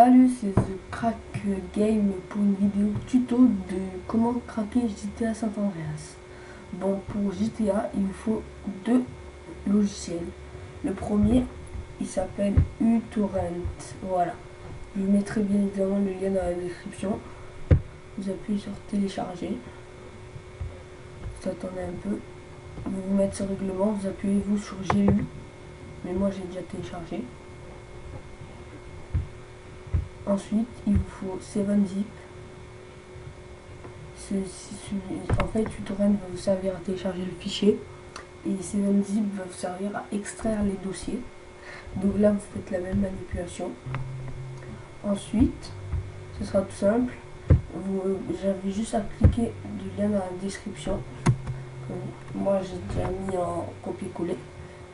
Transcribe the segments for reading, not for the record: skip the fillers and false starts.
Salut, c'est The Crack Game pour une vidéo tuto de comment craquer GTA San Andreas. Bon, pour GTA, il vous faut deux logiciels. Le premier, il s'appelle uTorrent. Voilà. Je vous mettrai bien évidemment le lien dans la description. Vous appuyez sur télécharger. Vous attendez un peu. Vous vous mettez sur règlement, vous appuyez vous sur j'ai lu. Mais moi j'ai déjà téléchargé. Ensuite, il vous faut 7zip. En fait, uTorrent va vous servir à télécharger le fichier et 7zip va vous servir à extraire les dossiers. Donc là, vous faites la même manipulation. Ensuite, ce sera tout simple. J'avais juste à cliquer du lien dans la description. Moi, j'ai déjà mis en copier-coller.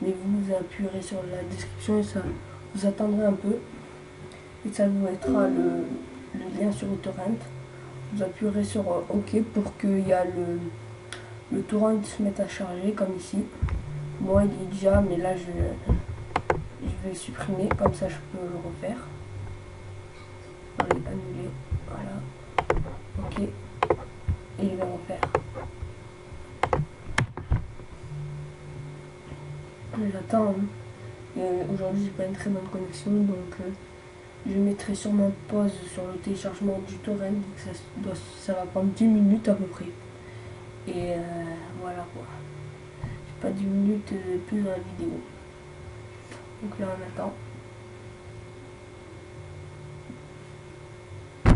Mais vous appuierez sur la description et ça vous attendrez un peu. Et ça vous mettra le lien sur uTorrent. Vous appuierez sur OK pour qu'il y a le torrent se mette à charger comme ici. Moi il est déjà, mais là je vais le supprimer, comme ça je peux le refaire. Allez, annuler, voilà. OK. Et je vais refaire. J'attends. Aujourd'hui j'ai pas une très bonne connexion, donc je mettrai sûrement pause sur le téléchargement du torrent, ça va prendre 10 minutes à peu près. Et voilà quoi. J'ai pas 10 minutes de plus dans la vidéo. Donc là on attend.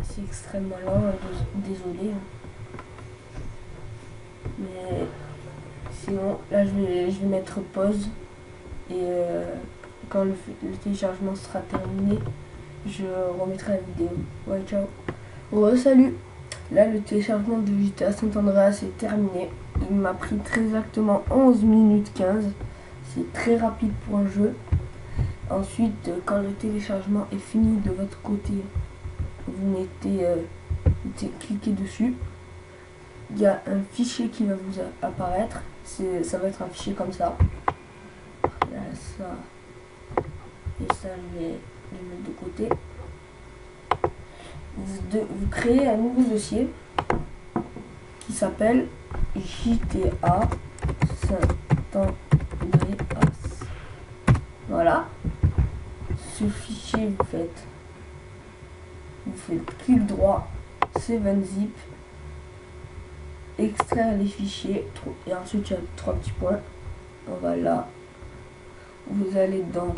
C'est extrêmement lent, désolé. Mais sinon, là je vais mettre pause. Et quand le téléchargement sera terminé, je remettrai la vidéo. Ouais, ciao. Oh, salut. Là, le téléchargement de GTA San Andreas est terminé. Il m'a pris très exactement 11 minutes 15. C'est très rapide pour un jeu. Ensuite, quand le téléchargement est fini de votre côté, vous cliquez dessus. Il y a un fichier qui va vous apparaître. Ça va être un fichier comme ça. Là, ça. Et ça, je vais le mettre de côté. Vous créez un nouveau dossier qui s'appelle GTA San Andreas. Voilà. Ce fichier, vous faites clic droit, 7zip, extraire les fichiers, et ensuite il y a 3 petits points. Voilà. Vous allez dans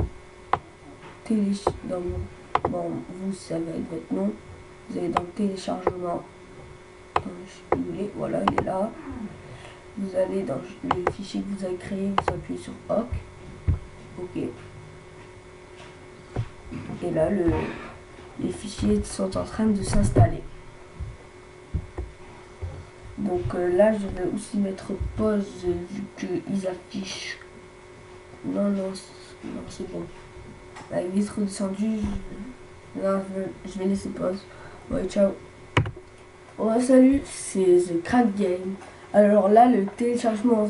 bon, vous savez votre nom. Vous allez dans le téléchargement, voilà, il est là. Vous allez dans le fichier que vous avez créé, vous appuyez sur OK. Et là, les fichiers sont en train de s'installer. Donc là, je vais aussi mettre pause vu qu'ils affichent. Non, c'est bon. La vitre redescendue, je vais laisser pause. Ouais, ciao. Ouais, salut, c'est The Crack Game. Alors là, le téléchargement,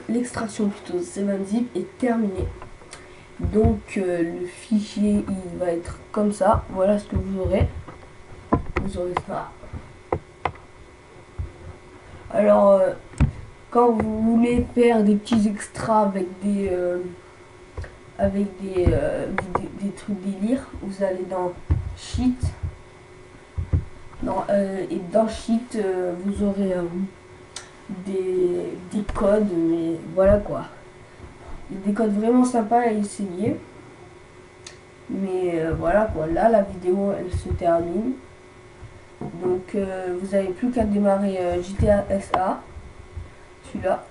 l'extraction plutôt 7zip est terminé. Donc le fichier, il va être comme ça. Voilà ce que vous aurez. Vous aurez ça. Alors, quand vous voulez faire des petits extras avec des trucs délire, vous allez dans Sheet. Et dans Sheet, vous aurez des codes, mais voilà quoi. Des codes vraiment sympas à essayer. Mais voilà quoi, là la vidéo elle se termine. Donc vous n'avez plus qu'à démarrer GTA SA, celui-là.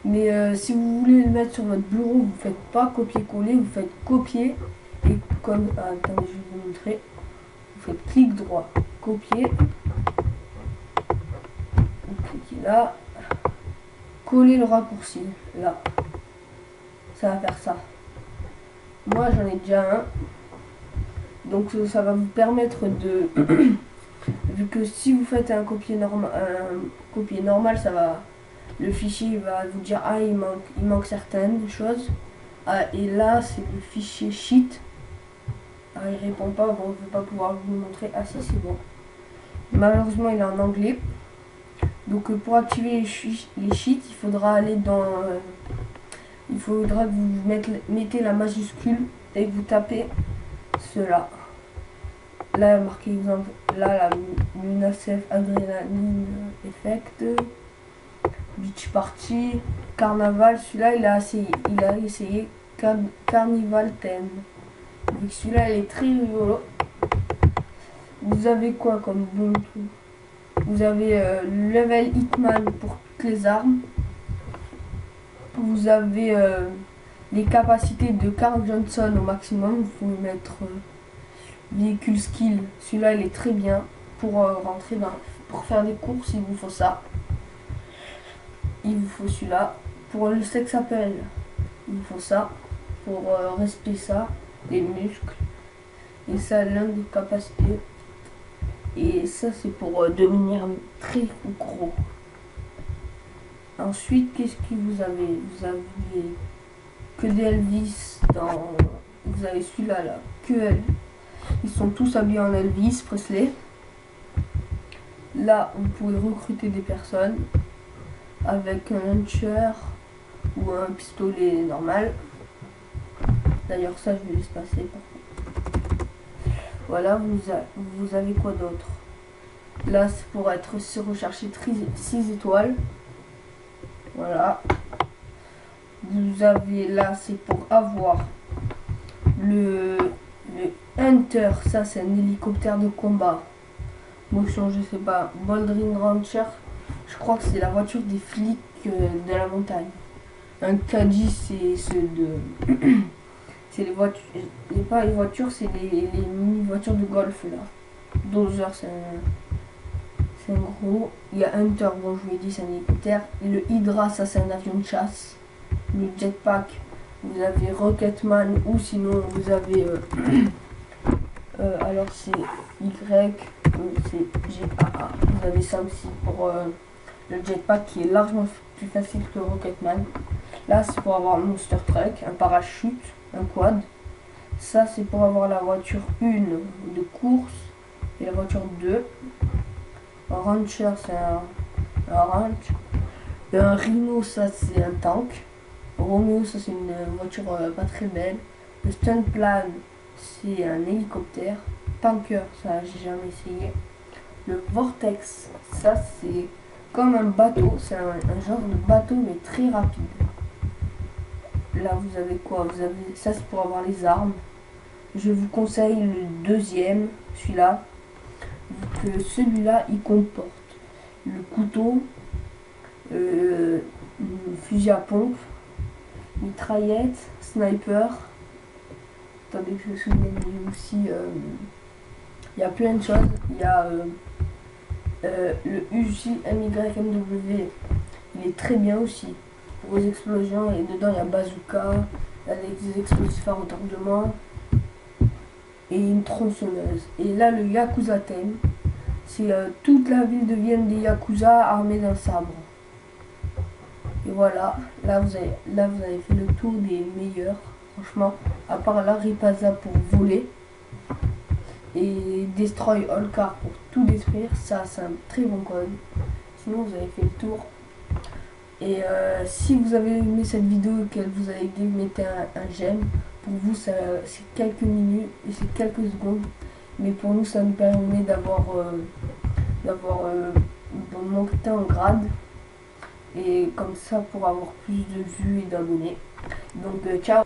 Mais si vous voulez le mettre sur votre bureau, vous ne faites pas copier-coller, vous faites copier. Et comme, attendez, je vais vous montrer. Vous faites clic droit, copier. Vous cliquez là. Coller le raccourci, là. Ça va faire ça. Moi j'en ai déjà un. Donc ça va vous permettre de... Vu que si vous faites un copier normal, ça va... Le fichier va vous dire ah il manque certaines choses. Ah, et là c'est le fichier sheet. Ah, il répond pas, bon, je vais pas pouvoir vous le montrer. Ah si, c'est bon. Malheureusement, il est en anglais. Donc pour activer les cheats, il faudra aller dans... il faudra que vous mettez la majuscule et que vous tapez cela. Là, il y a marqué exemple, là, la Lunacef Adrenaline Effect, Beach Party, Carnaval, celui-là, il a essayé Carnival Theme. Donc celui-là, il est très rigolo. Vous avez quoi comme bon truc? Vous avez level Hitman pour toutes les armes. Vous avez les capacités de Carl Johnson au maximum. Vous pouvez mettre véhicule skill. Celui-là, il est très bien pour rentrer pour faire des courses. Il vous faut ça. Il vous faut celui-là. Pour le sex appel, il vous faut ça. Pour respecter ça, les muscles. Et ça, l'un des capacités. Et ça, c'est pour devenir très gros. Ensuite, qu'est-ce que vous avez? Vous avez que des Elvis dans... Vous avez celui-là, là. Que Elvis. Ils sont tous habillés en Elvis Presley. Là, vous pouvez recruter des personnes avec un launcher ou un pistolet normal. D'ailleurs, ça, je vais laisser passer. Voilà, vous avez quoi d'autre? Là, c'est pour être recherché 6 étoiles. Voilà. Vous avez là, c'est pour avoir le Hunter. Ça, c'est un hélicoptère de combat. Motion, je sais pas. Boldring Rancher. Je crois que c'est la voiture des flics de la montagne. Un Caddy, c'est ceux de... c'est les voitures... pas les voitures, c'est les mini-voitures de golf, là. Dozer, c'est un gros. Il y a Hunter, bon, je vous ai dit, c'est un hélicoptère. Et le Hydra, ça, c'est un avion de chasse. Le Jetpack, vous avez Rocketman, ou sinon, vous avez... alors, c'est Y, c'est GAA. Vous avez ça aussi pour le Jetpack, qui est largement plus facile que le Rocketman. Là, c'est pour avoir un Monster Truck, un parachute, un quad. Ça, c'est pour avoir la voiture 1 de course et la voiture 2. Un Rancher, c'est un ranch. Et un Rhino, ça, c'est un tank. Romeo, ça, c'est une voiture pas très belle. Le Stuntplan, c'est un hélicoptère. Tanker, ça, j'ai jamais essayé. Le Vortex, ça, c'est comme un bateau. C'est un genre de bateau, mais très rapide. Là, vous avez quoi? Vous avez ça, c'est pour avoir les armes. Je vous conseille le deuxième, celui-là, vu que celui-là, il comporte le couteau, une fusil à pompe, mitraillette, sniper. Attendez que je me souvienne aussi. Il y a plein de choses. Il y a le Uzi MYMW. Il est très bien aussi pour les explosions. Et dedans, il y a bazooka, avec des explosifs à retardement et une tronçonneuse. Et là, le Yakuza Theme, c'est toute la ville de Vienne des Yakuza armés d'un sabre. Et voilà, là vous avez fait le tour des meilleurs, franchement, à part la Ripaza pour voler et Destroy All Car pour tout détruire. Ça, c'est un très bon code. Sinon, vous avez fait le tour. Et si vous avez aimé cette vidéo et qu'elle vous a aidé, mettez un j'aime. Pour vous, c'est quelques minutes et c'est quelques secondes. Mais pour nous, ça nous permet d'avoir monter en grade. Et comme ça, pour avoir plus de vues et d'abonnés. Donc, ciao!